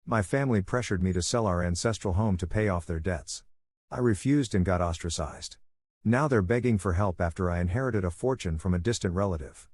My family pressured me to sell our ancestral home to pay off their debts. I refused and got ostracized. Now they're begging for help after I inherited a fortune from a distant relative.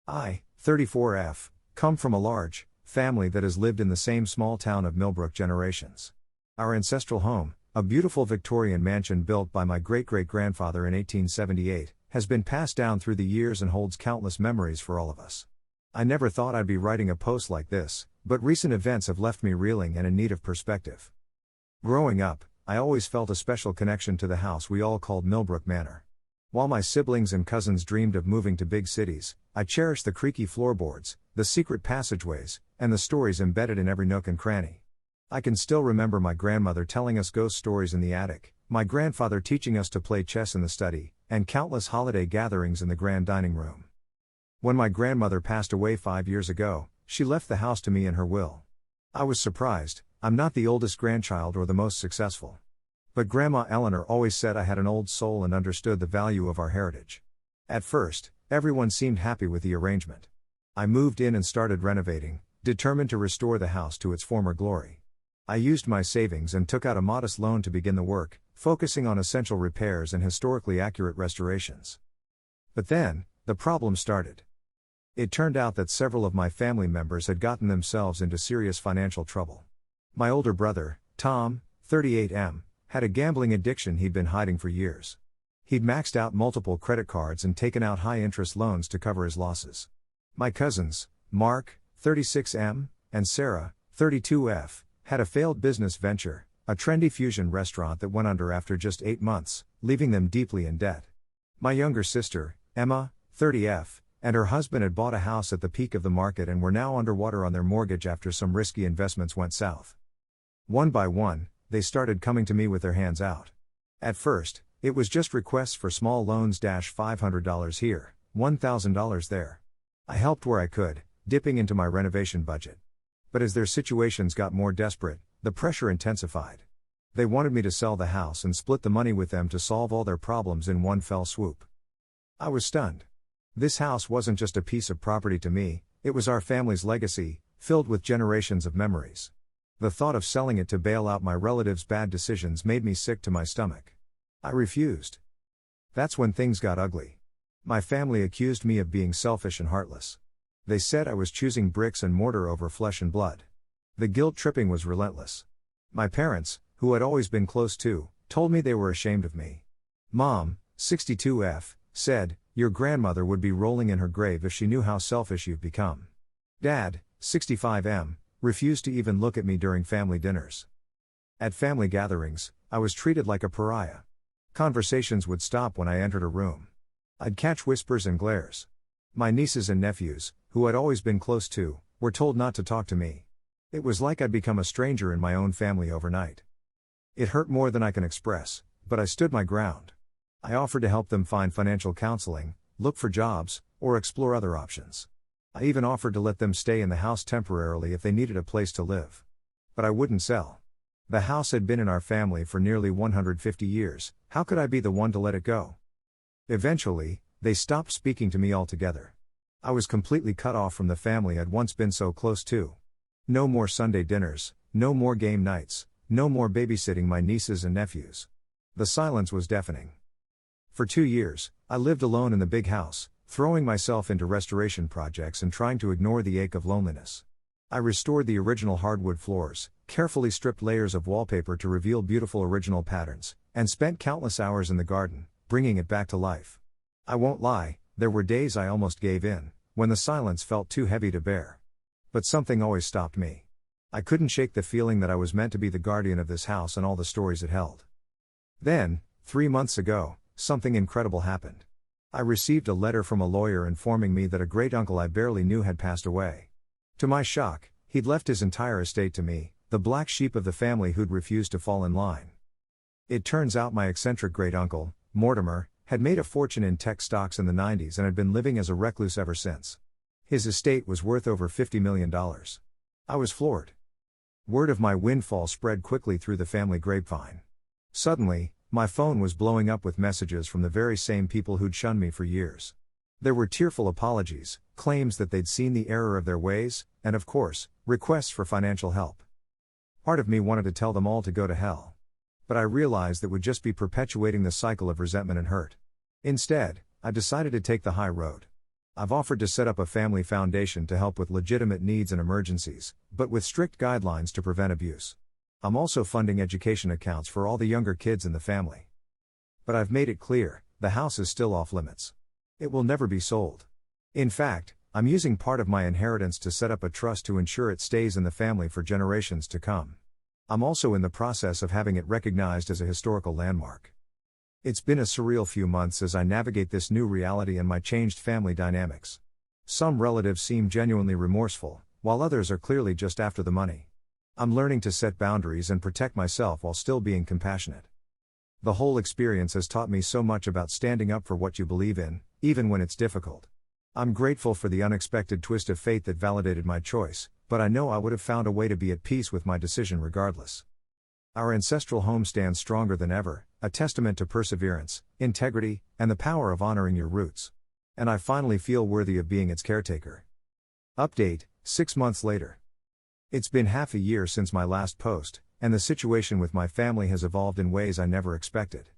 I, 34F, come from a large family that has lived in the same small town of Millbrook generations. Our ancestral home, a beautiful Victorian mansion built by my great-great-grandfather in 1878, has been passed down through the years and holds countless memories for all of us. I never thought I'd be writing a post like this, but recent events have left me reeling and in need of perspective. Growing up, I always felt a special connection to the house we all called Millbrook Manor. While my siblings and cousins dreamed of moving to big cities, I cherished the creaky floorboards, the secret passageways, and the stories embedded in every nook and cranny. I can still remember my grandmother telling us ghost stories in the attic, my grandfather teaching us to play chess in the study, and countless holiday gatherings in the grand dining room. When my grandmother passed away 5 years ago, she left the house to me in her will. I was surprised. I'm not the oldest grandchild or the most successful. But Grandma Eleanor always said I had an old soul and understood the value of our heritage. At first, everyone seemed happy with the arrangement. I moved in and started renovating, determined to restore the house to its former glory. I used my savings and took out a modest loan to begin the work, focusing on essential repairs and historically accurate restorations. But then, the problem started. It turned out that several of my family members had gotten themselves into serious financial trouble. My older brother, Tom, 38M, had a gambling addiction he'd been hiding for years. He'd maxed out multiple credit cards and taken out high-interest loans to cover his losses. My cousins, Mark, 36M, and Sarah, 32F, had a failed business venture, a trendy fusion restaurant that went under after just 8 months, leaving them deeply in debt. My younger sister, Emma, 30F, and her husband had bought a house at the peak of the market and were now underwater on their mortgage after some risky investments went south. One by one, they started coming to me with their hands out. At first, it was just requests for small loans, $500 here, $1,000 there. I helped where I could, dipping into my renovation budget. But as their situations got more desperate, the pressure intensified. They wanted me to sell the house and split the money with them to solve all their problems in one fell swoop. I was stunned. This house wasn't just a piece of property to me, it was our family's legacy, filled with generations of memories. The thought of selling it to bail out my relatives' bad decisions made me sick to my stomach. I refused. That's when things got ugly. My family accused me of being selfish and heartless. They said I was choosing bricks and mortar over flesh and blood. The guilt-tripping was relentless. My parents, who had always been close to, told me they were ashamed of me. Mom, 62F, said, "Your grandmother would be rolling in her grave if she knew how selfish you've become." Dad, 65M, refused to even look at me during family dinners. At family gatherings, I was treated like a pariah. Conversations would stop when I entered a room. I'd catch whispers and glares. My nieces and nephews, who I'd always been close to, were told not to talk to me. It was like I'd become a stranger in my own family overnight. It hurt more than I can express, but I stood my ground. I offered to help them find financial counseling, look for jobs, or explore other options. I even offered to let them stay in the house temporarily if they needed a place to live. But I wouldn't sell. The house had been in our family for nearly 150 years, how could I be the one to let it go? Eventually, they stopped speaking to me altogether. I was completely cut off from the family I'd once been so close to. No more Sunday dinners, no more game nights, no more babysitting my nieces and nephews. The silence was deafening. For 2 years, I lived alone in the big house, throwing myself into restoration projects and trying to ignore the ache of loneliness. I restored the original hardwood floors, carefully stripped layers of wallpaper to reveal beautiful original patterns, and spent countless hours in the garden, bringing it back to life. I won't lie, there were days I almost gave in, when the silence felt too heavy to bear. But something always stopped me. I couldn't shake the feeling that I was meant to be the guardian of this house and all the stories it held. Then, 3 months ago, something incredible happened. I received a letter from a lawyer informing me that a great-uncle I barely knew had passed away. To my shock, he'd left his entire estate to me, the black sheep of the family who'd refused to fall in line. It turns out my eccentric great-uncle, Mortimer, had made a fortune in tech stocks in the 90s and had been living as a recluse ever since. His estate was worth over $50 million. I was floored. Word of my windfall spread quickly through the family grapevine. Suddenly, my phone was blowing up with messages from the very same people who'd shunned me for years. There were tearful apologies, claims that they'd seen the error of their ways, and of course, requests for financial help. Part of me wanted to tell them all to go to hell. But I realized that would just be perpetuating the cycle of resentment and hurt. Instead, I decided to take the high road. I've offered to set up a family foundation to help with legitimate needs and emergencies, but with strict guidelines to prevent abuse. I'm also funding education accounts for all the younger kids in the family. But I've made it clear, the house is still off limits. It will never be sold. In fact, I'm using part of my inheritance to set up a trust to ensure it stays in the family for generations to come. I'm also in the process of having it recognized as a historical landmark. It's been a surreal few months as I navigate this new reality and my changed family dynamics. Some relatives seem genuinely remorseful, while others are clearly just after the money. I'm learning to set boundaries and protect myself while still being compassionate. The whole experience has taught me so much about standing up for what you believe in, even when it's difficult. I'm grateful for the unexpected twist of fate that validated my choice, but I know I would have found a way to be at peace with my decision regardless. Our ancestral home stands stronger than ever, a testament to perseverance, integrity, and the power of honoring your roots. And I finally feel worthy of being its caretaker. Update, 6 months later. It's been half a year since my last post, and the situation with my family has evolved in ways I never expected.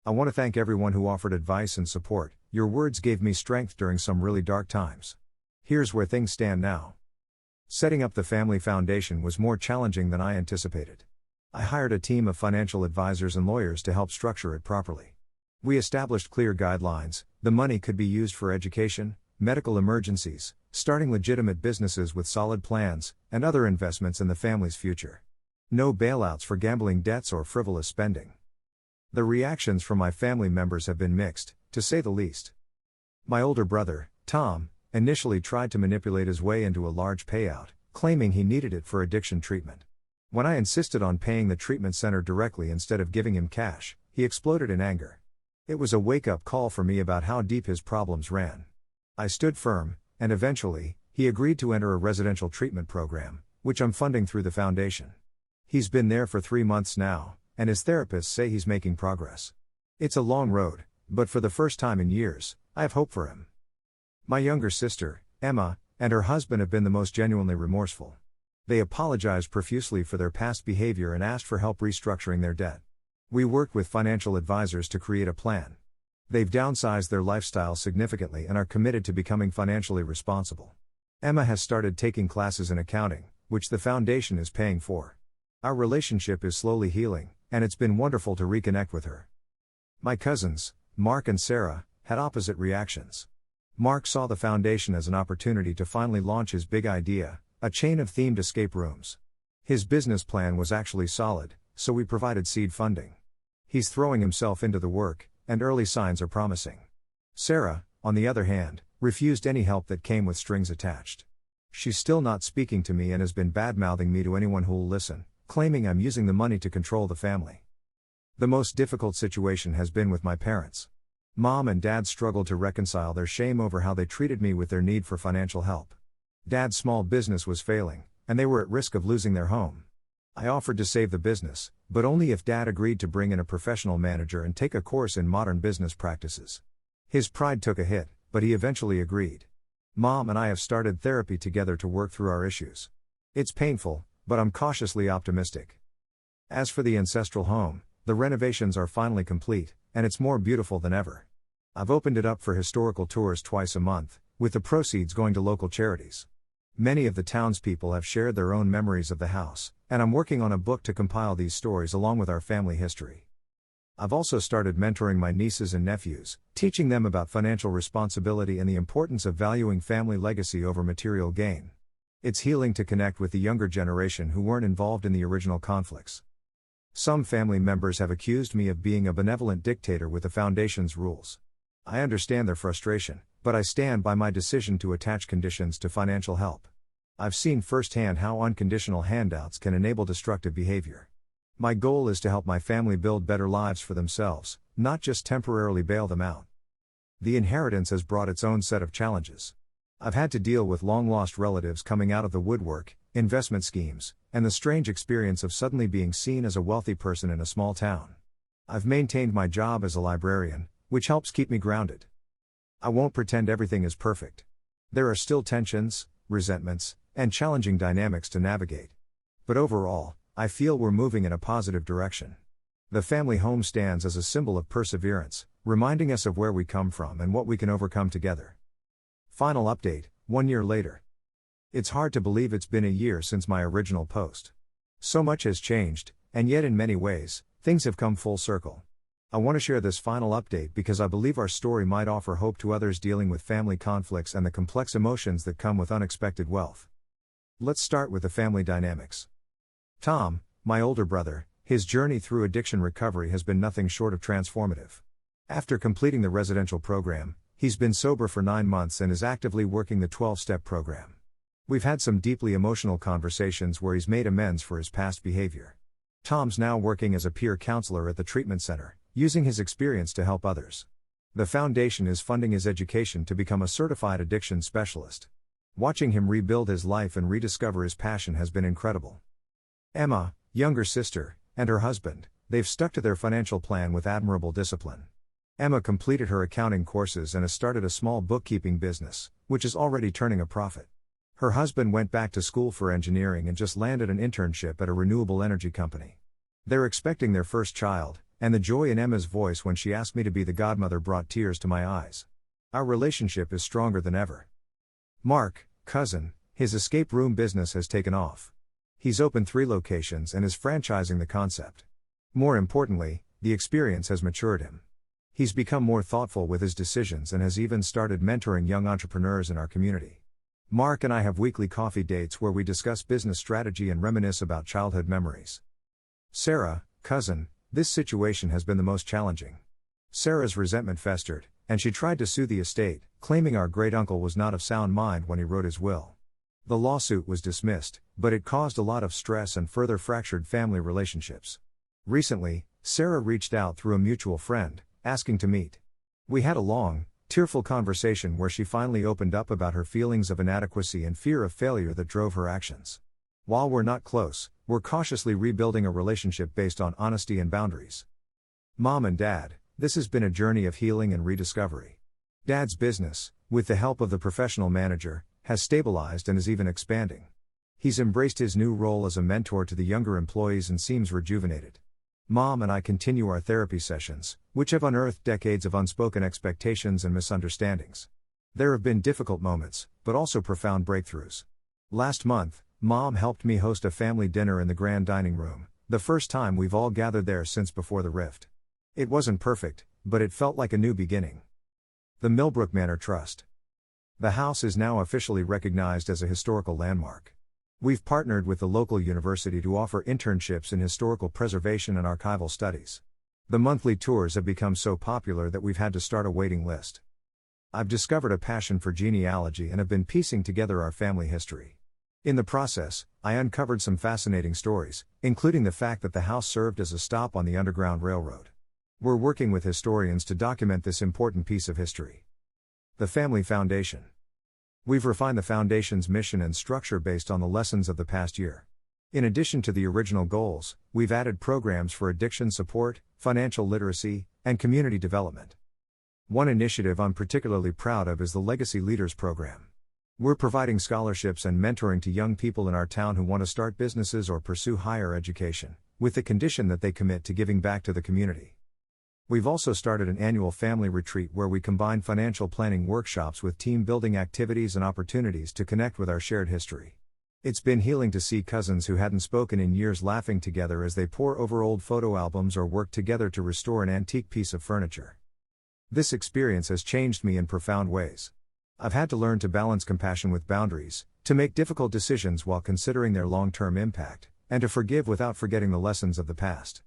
I want to thank everyone who offered advice and support. Your words gave me strength during some really dark times. Here's where things stand now. Setting up the family foundation was more challenging than I anticipated. I hired a team of financial advisors and lawyers to help structure it properly. We established clear guidelines. The money could be used for education, medical emergencies, starting legitimate businesses with solid plans, and other investments in the family's future. No bailouts for gambling debts or frivolous spending. The reactions from my family members have been mixed, to say the least. My older brother, Tom, initially tried to manipulate his way into a large payout, claiming he needed it for addiction treatment. When I insisted on paying the treatment center directly instead of giving him cash, he exploded in anger. It was a wake-up call for me about how deep his problems ran. I stood firm, and eventually, he agreed to enter a residential treatment program, which I'm funding through the foundation. He's been there for 3 months now, and his therapists say he's making progress. It's a long road, but for the first time in years, I have hope for him. My younger sister, Emma, and her husband have been the most genuinely remorseful. They apologized profusely for their past behavior and asked for help restructuring their debt. We worked with financial advisors to create a plan. They've downsized their lifestyle significantly and are committed to becoming financially responsible. Emma has started taking classes in accounting, which the foundation is paying for. Our relationship is slowly healing, and it's been wonderful to reconnect with her. My cousins, Mark and Sarah, had opposite reactions. Mark saw the foundation as an opportunity to finally launch his big idea, a chain of themed escape rooms. His business plan was actually solid, so we provided seed funding. He's throwing himself into the work, and early signs are promising. Sarah, on the other hand, refused any help that came with strings attached. She's still not speaking to me and has been bad-mouthing me to anyone who'll listen, claiming I'm using the money to control the family. The most difficult situation has been with my parents. Mom and Dad struggled to reconcile their shame over how they treated me with their need for financial help. Dad's small business was failing, and they were at risk of losing their home. I offered to save the business, but only if Dad agreed to bring in a professional manager and take a course in modern business practices. His pride took a hit, but he eventually agreed. Mom and I have started therapy together to work through our issues. It's painful, but I'm cautiously optimistic. As for the ancestral home, the renovations are finally complete, and it's more beautiful than ever. I've opened it up for historical tours twice a month, with the proceeds going to local charities. Many of the townspeople have shared their own memories of the house, and I'm working on a book to compile these stories along with our family history. I've also started mentoring my nieces and nephews, teaching them about financial responsibility and the importance of valuing family legacy over material gain. It's healing to connect with the younger generation who weren't involved in the original conflicts. Some family members have accused me of being a benevolent dictator with the foundation's rules. I understand their frustration, but I stand by my decision to attach conditions to financial help. I've seen firsthand how unconditional handouts can enable destructive behavior. My goal is to help my family build better lives for themselves, not just temporarily bail them out. The inheritance has brought its own set of challenges. I've had to deal with long-lost relatives coming out of the woodwork, investment schemes, and the strange experience of suddenly being seen as a wealthy person in a small town. I've maintained my job as a librarian, which helps keep me grounded. I won't pretend everything is perfect. There are still tensions, resentments, and challenging dynamics to navigate. But overall, I feel we're moving in a positive direction. The family home stands as a symbol of perseverance, reminding us of where we come from and what we can overcome together. Final update, 1 year later. It's hard to believe it's been a year since my original post. So much has changed, and yet in many ways, things have come full circle. I want to share this final update because I believe our story might offer hope to others dealing with family conflicts and the complex emotions that come with unexpected wealth. Let's start with the family dynamics. Tom, my older brother, his journey through addiction recovery has been nothing short of transformative. After completing the residential program, he's been sober for 9 months and is actively working the 12-step program. We've had some deeply emotional conversations where he's made amends for his past behavior. Tom's now working as a peer counselor at the treatment center, using his experience to help others. The foundation is funding his education to become a certified addiction specialist. Watching him rebuild his life and rediscover his passion has been incredible. Emma, younger sister, and her husband, they've stuck to their financial plan with admirable discipline. Emma completed her accounting courses and has started a small bookkeeping business, which is already turning a profit. Her husband went back to school for engineering and just landed an internship at a renewable energy company. They're expecting their first child, and the joy in Emma's voice when she asked me to be the godmother brought tears to my eyes. Our relationship is stronger than ever. Mark, cousin, his escape room business has taken off. He's opened 3 locations and is franchising the concept. More importantly, the experience has matured him. He's become more thoughtful with his decisions and has even started mentoring young entrepreneurs in our community. Mark and I have weekly coffee dates where we discuss business strategy and reminisce about childhood memories. Sarah, cousin, this situation has been the most challenging. Sarah's resentment festered, and she tried to sue the estate, claiming our great-uncle was not of sound mind when he wrote his will. The lawsuit was dismissed, but it caused a lot of stress and further fractured family relationships. Recently, Sarah reached out through a mutual friend, asking to meet. We had a long, tearful conversation where she finally opened up about her feelings of inadequacy and fear of failure that drove her actions. While we're not close, we're cautiously rebuilding a relationship based on honesty and boundaries. Mom and Dad, this has been a journey of healing and rediscovery. Dad's business, with the help of the professional manager, has stabilized and is even expanding. He's embraced his new role as a mentor to the younger employees and seems rejuvenated. Mom and I continue our therapy sessions, which have unearthed decades of unspoken expectations and misunderstandings. There have been difficult moments, but also profound breakthroughs. Last month, Mom helped me host a family dinner in the grand dining room, the first time we've all gathered there since before the rift. It wasn't perfect, but it felt like a new beginning. The Millbrook Manor Trust. The house is now officially recognized as a historical landmark. We've partnered with the local university to offer internships in historical preservation and archival studies. The monthly tours have become so popular that we've had to start a waiting list. I've discovered a passion for genealogy and have been piecing together our family history. In the process, I uncovered some fascinating stories, including the fact that the house served as a stop on the Underground Railroad. We're working with historians to document this important piece of history. The Family Foundation. We've refined the foundation's mission and structure based on the lessons of the past year. In addition to the original goals, we've added programs for addiction support, financial literacy, and community development. One initiative I'm particularly proud of is the Legacy Leaders Program. We're providing scholarships and mentoring to young people in our town who want to start businesses or pursue higher education, with the condition that they commit to giving back to the community. We've also started an annual family retreat where we combine financial planning workshops with team-building activities and opportunities to connect with our shared history. It's been healing to see cousins who hadn't spoken in years laughing together as they pore over old photo albums or work together to restore an antique piece of furniture. This experience has changed me in profound ways. I've had to learn to balance compassion with boundaries, to make difficult decisions while considering their long-term impact, and to forgive without forgetting the lessons of the past.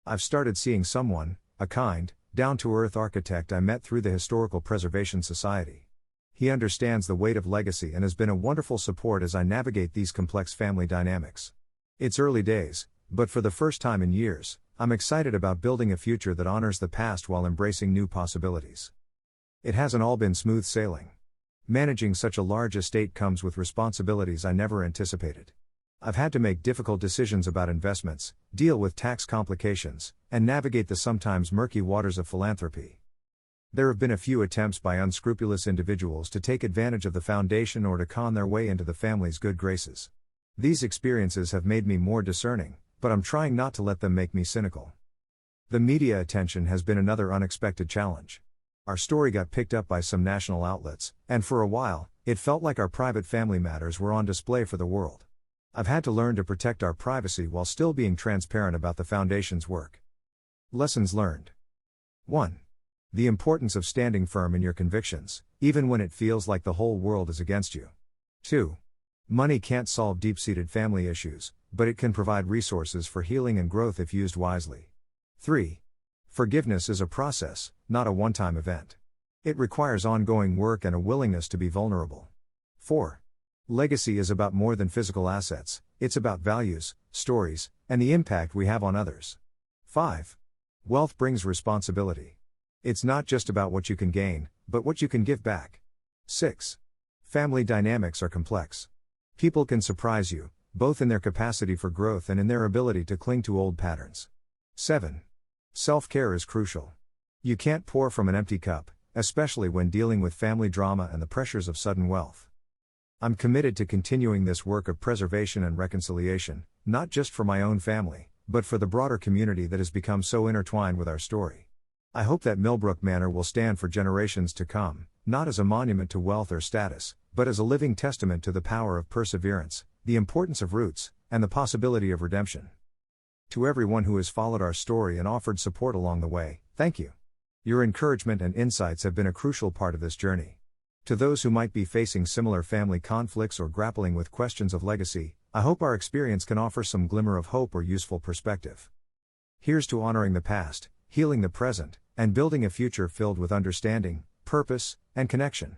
I've started seeing someone, a kind, down-to-earth architect I met through the Historical Preservation Society. He understands the weight of legacy and has been a wonderful support as I navigate these complex family dynamics. It's early days, but for the first time in years, I'm excited about building a future that honors the past while embracing new possibilities. It hasn't all been smooth sailing. Managing such a large estate comes with responsibilities I never anticipated. I've had to make difficult decisions about investments, deal with tax complications, and navigate the sometimes murky waters of philanthropy. There have been a few attempts by unscrupulous individuals to take advantage of the foundation or to con their way into the family's good graces. These experiences have made me more discerning, but I'm trying not to let them make me cynical. The media attention has been another unexpected challenge. Our story got picked up by some national outlets, and for a while, it felt like our private family matters were on display for the world. I've had to learn to protect our privacy while still being transparent about the Foundation's work. Lessons learned. 1. The importance of standing firm in your convictions, even when it feels like the whole world is against you. 2. Money can't solve deep-seated family issues, but it can provide resources for healing and growth if used wisely. 3. Forgiveness is a process, not a one-time event. It requires ongoing work and a willingness to be vulnerable. 4. Legacy is about more than physical assets, it's about values, stories, and the impact we have on others. 5. Wealth brings responsibility. It's not just about what you can gain, but what you can give back. 6. Family dynamics are complex. People can surprise you, both in their capacity for growth and in their ability to cling to old patterns. 7. Self-care is crucial. You can't pour from an empty cup, especially when dealing with family drama and the pressures of sudden wealth. I'm committed to continuing this work of preservation and reconciliation, not just for my own family, but for the broader community that has become so intertwined with our story. I hope that Millbrook Manor will stand for generations to come, not as a monument to wealth or status, but as a living testament to the power of perseverance, the importance of roots, and the possibility of redemption. To everyone who has followed our story and offered support along the way, thank you. Your encouragement and insights have been a crucial part of this journey. To those who might be facing similar family conflicts or grappling with questions of legacy, I hope our experience can offer some glimmer of hope or useful perspective. Here's to honoring the past, healing the present, and building a future filled with understanding, purpose, and connection.